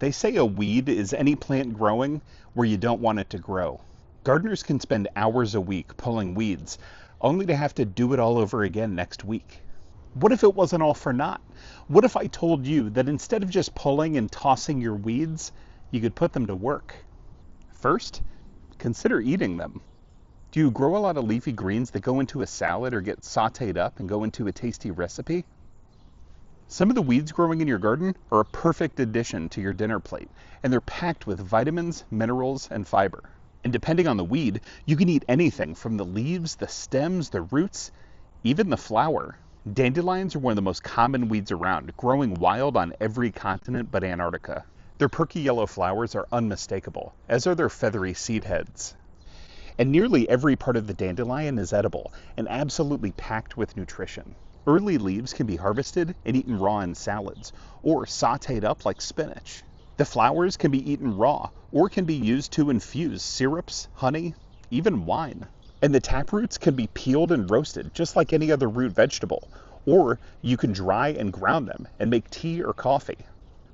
They say a weed is any plant growing where you don't want it to grow. Gardeners can spend hours a week pulling weeds, only to have to do it all over again next week. What if it wasn't all for naught? What if I told you that instead of just pulling and tossing your weeds, you could put them to work? First, consider eating them. Do you grow a lot of leafy greens that go into a salad or get sauteed up and go into a tasty recipe? Some of the weeds growing in your garden are a perfect addition to your dinner plate, and they're packed with vitamins, minerals, and fiber. And depending on the weed, you can eat anything from the leaves, the stems, the roots, even the flower. Dandelions are one of the most common weeds around, growing wild on every continent but Antarctica. Their perky yellow flowers are unmistakable, as are their feathery seed heads. And nearly every part of the dandelion is edible and absolutely packed with nutrition. Early leaves can be harvested and eaten raw in salads, or sauteed up like spinach. The flowers can be eaten raw, or can be used to infuse syrups, honey, even wine. And the taproots can be peeled and roasted just like any other root vegetable, or you can dry and ground them and make tea or coffee.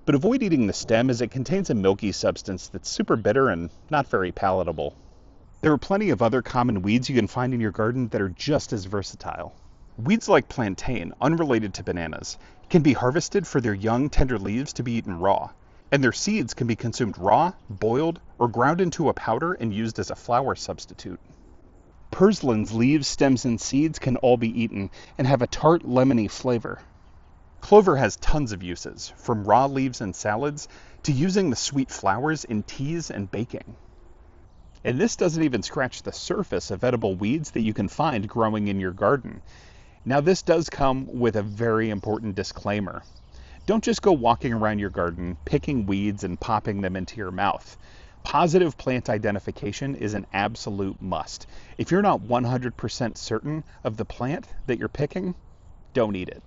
But avoid eating the stem as it contains a milky substance that's super bitter and not very palatable. There are plenty of other common weeds you can find in your garden that are just as versatile. Weeds like plantain, unrelated to bananas, can be harvested for their young, tender leaves to be eaten raw, and their seeds can be consumed raw, boiled, or ground into a powder and used as a flour substitute. Purslane's leaves, stems, and seeds can all be eaten and have a tart, lemony flavor. Clover has tons of uses, from raw leaves in salads to using the sweet flowers in teas and baking. And this doesn't even scratch the surface of edible weeds that you can find growing in your garden. Now, this does come with a very important disclaimer. Don't just go walking around your garden, picking weeds and popping them into your mouth. Positive plant identification is an absolute must. If you're not 100% certain of the plant that you're picking, don't eat it.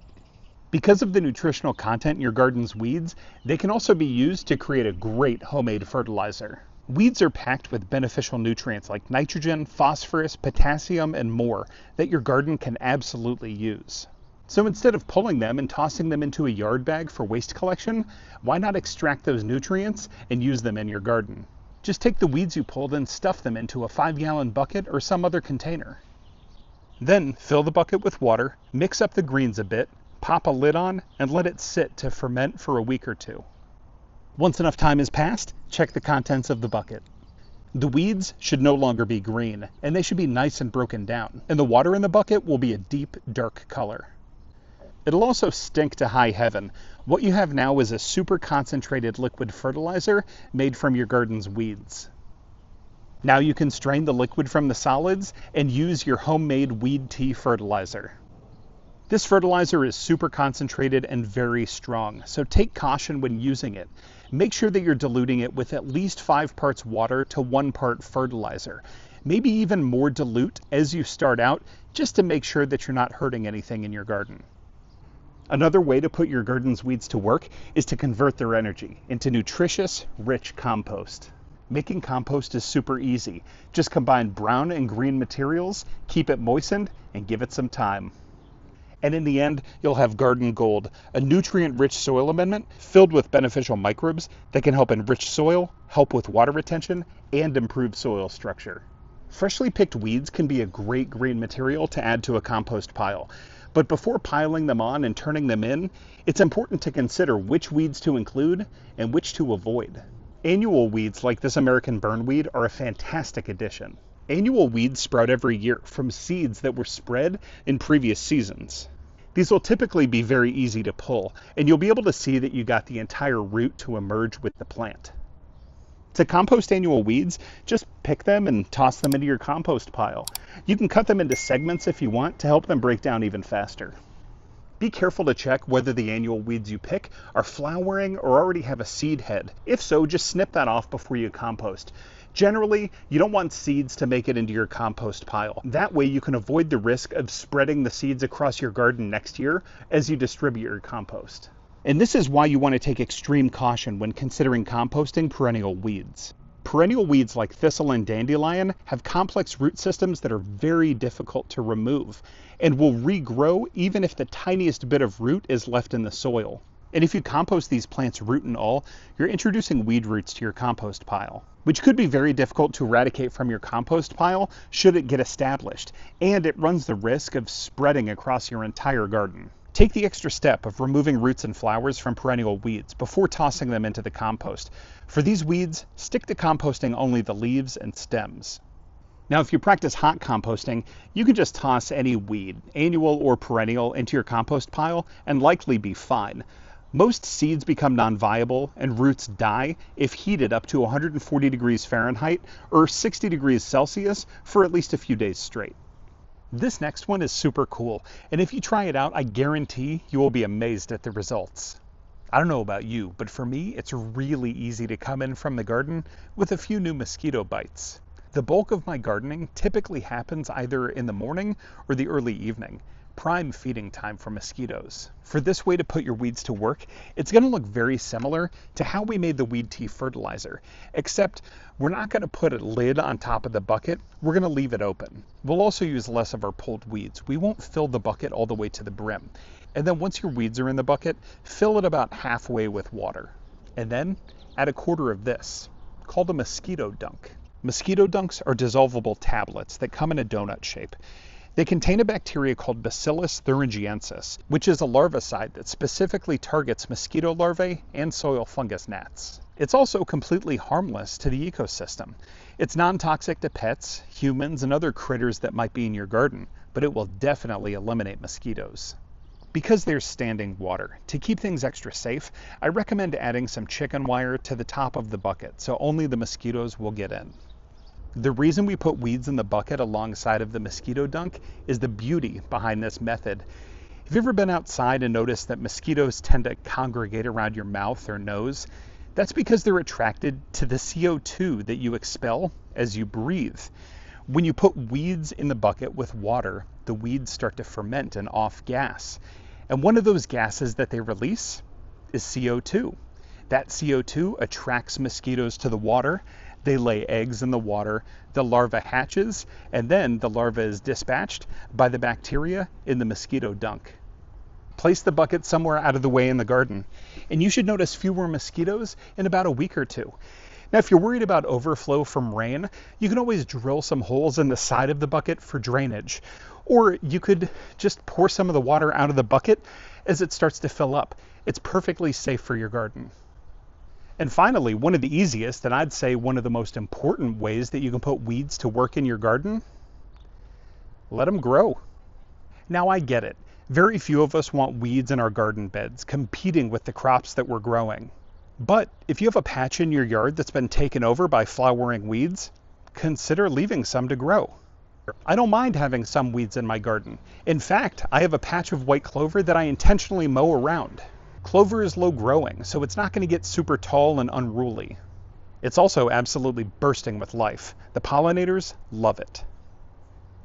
Because of the nutritional content in your garden's weeds, they can also be used to create a great homemade fertilizer. Weeds are packed with beneficial nutrients like nitrogen, phosphorus, potassium, and more that your garden can absolutely use. So instead of pulling them and tossing them into a yard bag for waste collection, why not extract those nutrients and use them in your garden? Just take the weeds you pulled and stuff them into a 5-gallon bucket or some other container. Then fill the bucket with water, mix up the greens a bit, pop a lid on, and let it sit to ferment for a week or two. Once enough time has passed, check the contents of the bucket. The weeds should no longer be green, and they should be nice and broken down, and the water in the bucket will be a deep, dark color. It'll also stink to high heaven. What you have now is a super concentrated liquid fertilizer made from your garden's weeds. Now you can strain the liquid from the solids and use your homemade weed tea fertilizer. This fertilizer is super concentrated and very strong, so take caution when using it. Make sure that you're diluting it with at least 5 parts water to 1 part fertilizer. Maybe even more dilute as you start out, just to make sure that you're not hurting anything in your garden. Another way to put your garden's weeds to work is to convert their energy into nutritious, rich compost. Making compost is super easy. Just combine brown and green materials, keep it moistened, and give it some time. And in the end, you'll have garden gold, a nutrient-rich soil amendment filled with beneficial microbes that can help enrich soil, help with water retention, and improve soil structure. Freshly picked weeds can be a great green material to add to a compost pile. But before piling them on and turning them in, it's important to consider which weeds to include and which to avoid. Annual weeds like this American burnweed are a fantastic addition. Annual weeds sprout every year from seeds that were spread in previous seasons. These will typically be very easy to pull, and you'll be able to see that you got the entire root to emerge with the plant. To compost annual weeds, just pick them and toss them into your compost pile. You can cut them into segments if you want to help them break down even faster. Be careful to check whether the annual weeds you pick are flowering or already have a seed head. If so, just snip that off before you compost. Generally, you don't want seeds to make it into your compost pile. That way you can avoid the risk of spreading the seeds across your garden next year as you distribute your compost. And this is why you want to take extreme caution when considering composting perennial weeds. Perennial weeds like thistle and dandelion have complex root systems that are very difficult to remove and will regrow even if the tiniest bit of root is left in the soil. And if you compost these plants root and all, you're introducing weed roots to your compost pile, which could be very difficult to eradicate from your compost pile should it get established, and it runs the risk of spreading across your entire garden. Take the extra step of removing roots and flowers from perennial weeds before tossing them into the compost. For these weeds, stick to composting only the leaves and stems. Now, if you practice hot composting, you can just toss any weed, annual or perennial, into your compost pile and likely be fine. Most seeds become non-viable and roots die if heated up to 140 degrees Fahrenheit or 60 degrees Celsius for at least a few days straight. This next one is super cool, and if you try it out, I guarantee you will be amazed at the results. I don't know about you, but for me, it's really easy to come in from the garden with a few new mosquito bites. The bulk of my gardening typically happens either in the morning or the early evening, prime feeding time for mosquitoes. For this way to put your weeds to work, it's going to look very similar to how we made the weed tea fertilizer, except we're not going to put a lid on top of the bucket, we're going to leave it open. We'll also use less of our pulled weeds. We won't fill the bucket all the way to the brim. And then once your weeds are in the bucket, fill it about halfway with water. And then add a quarter of this, called a Mosquito Dunk. Mosquito Dunks are dissolvable tablets that come in a donut shape. They contain a bacteria called Bacillus thuringiensis, which is a larvicide that specifically targets mosquito larvae and soil fungus gnats. It's also completely harmless to the ecosystem. It's non-toxic to pets, humans, and other critters that might be in your garden, but it will definitely eliminate mosquitoes. Because there's standing water, to keep things extra safe, I recommend adding some chicken wire to the top of the bucket so only the mosquitoes will get in. The reason we put weeds in the bucket alongside of the Mosquito Dunk is the beauty behind this method. Have you ever been outside and noticed that mosquitoes tend to congregate around your mouth or nose? That's because they're attracted to the CO2 that you expel as you breathe. When you put weeds in the bucket with water, the weeds start to ferment and off gas. And one of those gases that they release is CO2. That CO2 attracts mosquitoes to the water. They lay eggs in the water, the larva hatches, and then the larva is dispatched by the bacteria in the Mosquito Dunk. Place the bucket somewhere out of the way in the garden, and you should notice fewer mosquitoes in about a week or two. Now, if you're worried about overflow from rain, you can always drill some holes in the side of the bucket for drainage, or you could just pour some of the water out of the bucket as it starts to fill up. It's perfectly safe for your garden. And finally, one of the easiest, and I'd say one of the most important ways that you can put weeds to work in your garden, let them grow. Now, I get it. Very few of us want weeds in our garden beds competing with the crops that we're growing. But if you have a patch in your yard that's been taken over by flowering weeds, consider leaving some to grow. I don't mind having some weeds in my garden. In fact, I have a patch of white clover that I intentionally mow around. Clover is low growing, so it's not going to get super tall and unruly. It's also absolutely bursting with life. The pollinators love it.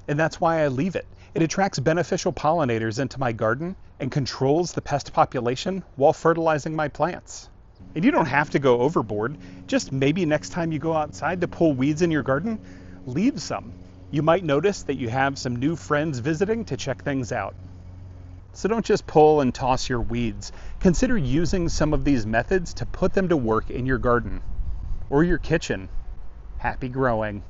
And that's why I leave it. It attracts beneficial pollinators into my garden and controls the pest population while fertilizing my plants. And you don't have to go overboard. Just maybe next time you go outside to pull weeds in your garden, leave some. You might notice that you have some new friends visiting to check things out. So don't just pull and toss your weeds. Consider using some of these methods to put them to work in your garden or your kitchen. Happy growing.